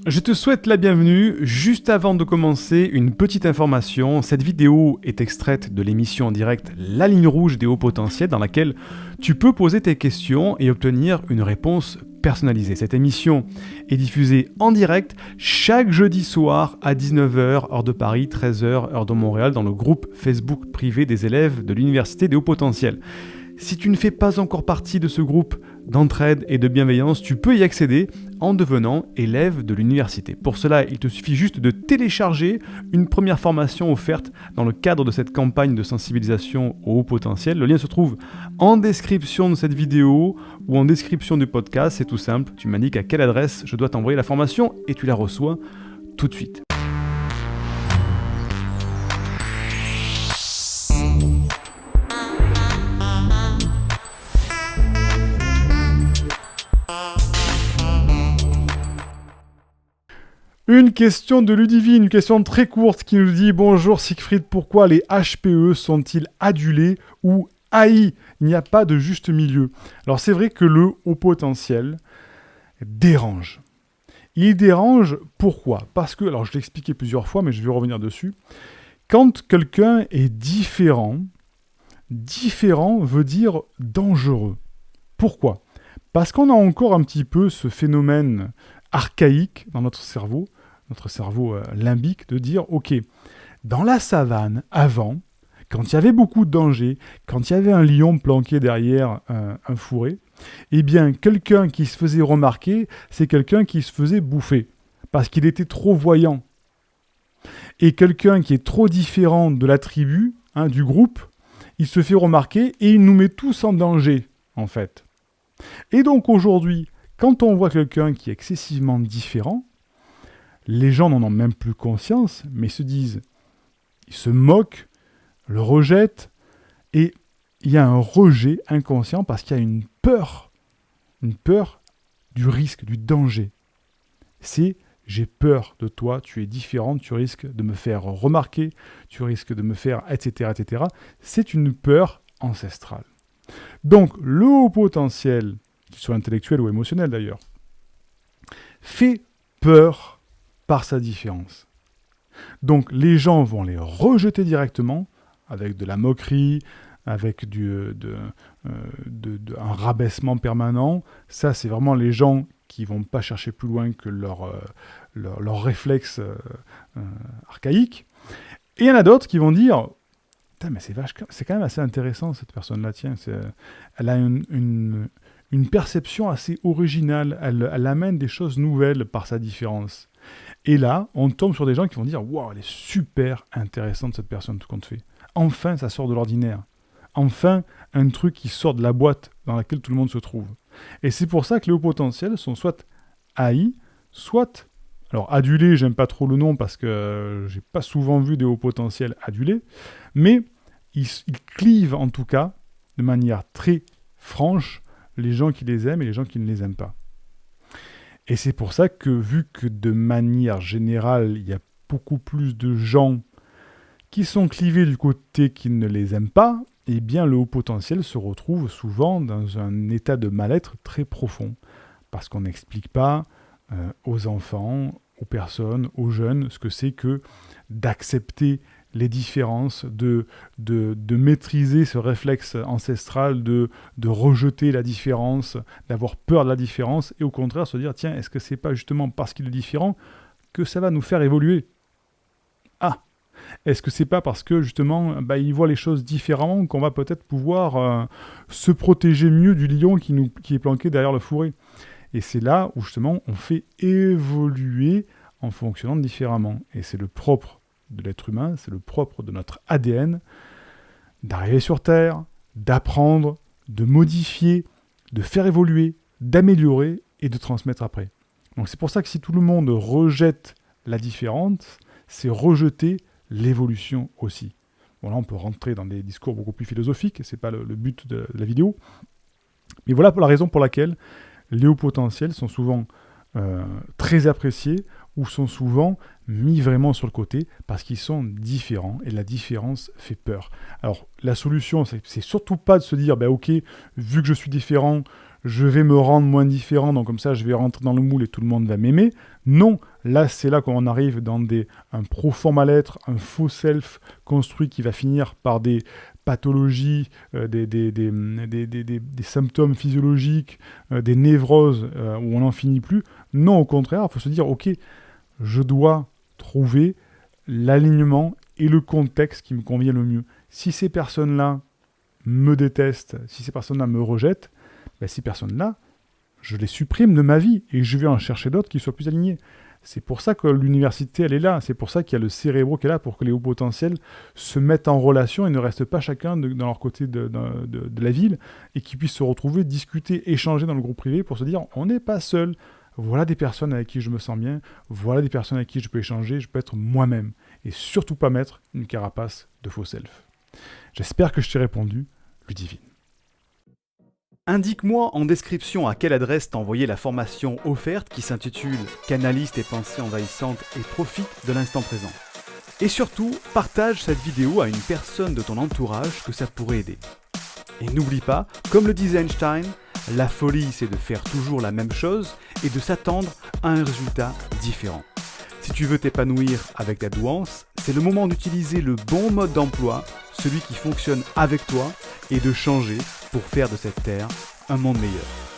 Je te souhaite la bienvenue. Juste avant de commencer, une petite information. Cette vidéo est extraite de l'émission en direct La Ligne Rouge des hauts potentiels dans laquelle tu peux poser tes questions et obtenir une réponse personnalisée. Cette émission est diffusée en direct chaque jeudi soir à 19h, heure de Paris, 13h, heure de Montréal, dans le groupe Facebook privé des élèves de l'Université des hauts potentiels. Si tu ne fais pas encore partie de ce groupe d'entraide et de bienveillance, tu peux y accéder en devenant élève de l'université. Pour cela, il te suffit juste de télécharger une première formation offerte dans le cadre de cette campagne de sensibilisation au haut potentiel. Le lien se trouve en description de cette vidéo ou en description du podcast. C'est tout simple, tu m'indiques à quelle adresse je dois t'envoyer la formation et tu la reçois tout de suite. Une question de Ludivine, une question très courte qui nous dit « Bonjour Siegfried, pourquoi les HPE sont-ils adulés ou haïs ? Il n'y a pas de juste milieu. » Alors c'est vrai que le haut potentiel dérange. Il dérange pourquoi ? Parce que, alors je l'ai expliqué plusieurs fois, mais je vais revenir dessus. Quand quelqu'un est différent veut dire dangereux. Pourquoi ? Parce qu'on a encore un petit peu ce phénomène archaïque dans notre cerveau limbique, de dire, ok, dans la savane, avant, quand il y avait beaucoup de danger, quand il y avait un lion planqué derrière un fourré, eh bien, quelqu'un qui se faisait remarquer, c'est quelqu'un qui se faisait bouffer, parce qu'il était trop voyant. Et quelqu'un qui est trop différent de la tribu, du groupe, il se fait remarquer et il nous met tous en danger, en fait. Et donc aujourd'hui, quand on voit quelqu'un qui est excessivement différent, les gens n'en ont même plus conscience, mais se disent, ils se moquent, le rejettent, et il y a un rejet inconscient parce qu'il y a une peur du risque, du danger. C'est j'ai peur de toi, tu es différent, tu risques de me faire remarquer, tu risques de me faire, etc., etc. C'est une peur ancestrale. Donc, le haut potentiel, qu'il soit intellectuel ou émotionnel d'ailleurs, fait peur par sa différence. Donc les gens vont les rejeter directement, avec de la moquerie, avec un rabaissement permanent. Ça, c'est vraiment les gens qui ne vont pas chercher plus loin que leur réflexe archaïque. Et il y en a d'autres qui vont dire « mais c'est quand même assez intéressant cette personne-là, tiens, elle a une perception assez originale, elle amène des choses nouvelles par sa différence. » Et là, on tombe sur des gens qui vont dire « Waouh, elle est super intéressante cette personne, tout compte fait. Enfin, ça sort de l'ordinaire. Enfin, un truc qui sort de la boîte dans laquelle tout le monde se trouve. » Et c'est pour ça que les hauts potentiels sont soit haïs, soit... Alors, adulés, j'aime pas trop le nom parce que j'ai pas souvent vu des hauts potentiels adulés, mais ils clivent en tout cas, de manière très franche, les gens qui les aiment et les gens qui ne les aiment pas. Et c'est pour ça que, vu que de manière générale, il y a beaucoup plus de gens qui sont clivés du côté qui ne les aiment pas, eh bien le haut potentiel se retrouve souvent dans un état de mal-être très profond. Parce qu'on n'explique pas aux enfants, aux personnes, aux jeunes, ce que c'est que d'accepter les différences, de maîtriser ce réflexe ancestral, de rejeter la différence, d'avoir peur de la différence, et au contraire se dire, tiens, est-ce que c'est pas justement parce qu'il est différent que ça va nous faire évoluer ? Ah, est-ce que c'est pas parce que justement, il voit les choses différemment qu'on va peut-être pouvoir se protéger mieux du lion qui est planqué derrière le fourré ? Et c'est là où justement on fait évoluer en fonctionnant différemment. Et c'est le propre de l'être humain, c'est le propre de notre ADN, d'arriver sur Terre, d'apprendre, de modifier, de faire évoluer, d'améliorer et de transmettre après. Donc c'est pour ça que si tout le monde rejette la différence, c'est rejeter l'évolution aussi. Bon là on peut rentrer dans des discours beaucoup plus philosophiques, c'est pas le but de la vidéo. Mais voilà pour la raison pour laquelle les hauts potentiels sont souvent très appréciés ou sont souvent mis vraiment sur le côté parce qu'ils sont différents et la différence fait peur. Alors la solution, c'est surtout pas de se dire ok, vu que je suis différent, je vais me rendre moins différent, donc comme ça je vais rentrer dans le moule et tout le monde va m'aimer. Non, Là, c'est là qu'on arrive dans un profond mal-être, un faux self construit qui va finir par des pathologies, des symptômes physiologiques, des névroses où on n'en finit plus. Non, au contraire, il faut se dire, ok, je dois trouver l'alignement et le contexte qui me convient le mieux. Si ces personnes-là me détestent, si ces personnes-là me rejettent, ces personnes-là, je les supprime de ma vie et je vais en chercher d'autres qui soient plus alignés. C'est pour ça que l'université, elle est là. C'est pour ça qu'il y a le cérébro qui est là, pour que les hauts potentiels se mettent en relation et ne restent pas chacun dans leur côté de la ville et qu'ils puissent se retrouver, discuter, échanger dans le groupe privé pour se dire, on n'est pas seul. Voilà des personnes avec qui je me sens bien. Voilà des personnes avec qui je peux échanger. Je peux être moi-même. Et surtout pas mettre une carapace de faux self. J'espère que je t'ai répondu, Ludivine. Indique-moi en description à quelle adresse t'as envoyé la formation offerte qui s'intitule « Canalise tes pensées envahissantes et profite de l'instant présent ». Et surtout, partage cette vidéo à une personne de ton entourage que ça pourrait aider. Et n'oublie pas, comme le disait Einstein, la folie c'est de faire toujours la même chose et de s'attendre à un résultat différent. Si tu veux t'épanouir avec ta douance, c'est le moment d'utiliser le bon mode d'emploi, celui qui fonctionne avec toi, et de changer pour faire de cette terre un monde meilleur.